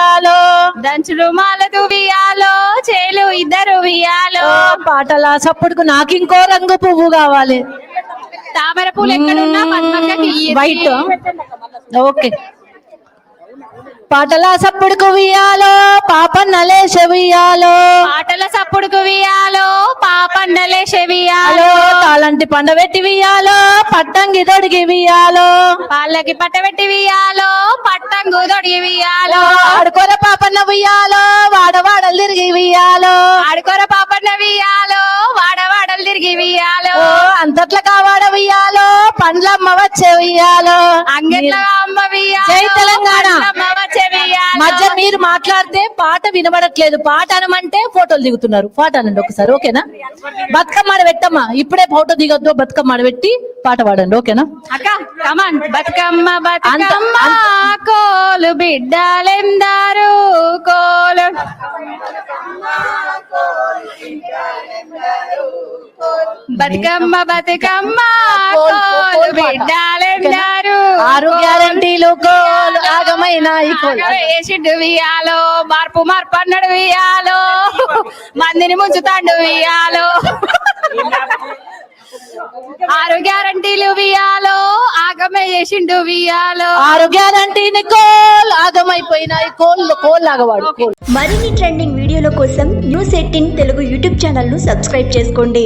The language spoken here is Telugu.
వియాలో, దంచుడు మాలదు వియాలో, చేలు ఇద్దరు వియాలో. పాటల సప్పుడుకు నాకు ఇంకో రంగు పువ్వు కావాలి. తామర పూలు ఎక్కడున్నా పద్మక్కకి వైట్. ఓకే. పాటల సప్పుడుకు వియాలో, పాపన్నలేశ వియాలో, పాటల సప్పుడుకు వియాలో, పాపన్నలేశ వియాలో. తాళంటి పండబెట్టి వియాలో, పట్టంగి దొడిగి వియాలో, పాలకి పట్టబెట్టి వియాలో, పట్టంగు దొడిగి వియాలో. ఆడుకోర పాపన్న వియాలో, వాడవాడలు తిరిగి వియాలో, ఆడుకోర పాపన్న వియాలో, వాడవాడలు తిరిగి వియాలో. అంతట్ల కావాడ వియాలో, పండ్లమ్మ వచ్చే వియాలో, అంగట్ల అమ్మ వియాలో, జై తెలంగాణ. పండ్లమ్మ వచ్చే వియాలో. మధ్య మీరు మాట్లాడితే పాట వినబడట్లేదు. పాట అనమంటే ఫోటోలు దిగుతున్నారు. పాట అనండి ఒకసారి, ఓకేనా? బతుకమ్మ ఆడబెట్టమ్మా, ఇప్పుడే ఫోటో దిగొద్దు. బతుకమ్మ ఆడబెట్టి పాట పాడండి, ఓకేనా? అక్క కమాన్. బతుకమ్మ బతుకమ్మ కోలు బిడ్డలెందారు కోలు. బతుకమ్మ బతుకమ్మ కోలు బిడ్డలెందారు. 6 గ్యారంటీలు కోలు ఆగమైన ఈ కోలు. వేసిండు వియాలో, మార్పు మార్పు అన్నాడు వియాలో, మందిని ముంచుతాండు వియాలో. 6 గ్యారంటీలు వియాలో, ఆగమే చేసిండు వియాలో. 6 గ్యారంటీని కోల్ ఆగమైపోయినాయి. కోల్ ఆగవాడు. మరిన్ని ట్రెండింగ్ వీడియోల కోసం న్యూస్ 18 తెలుగు యూట్యూబ్ ఛానల్ ను సబ్స్క్రైబ్ చేసుకోండి.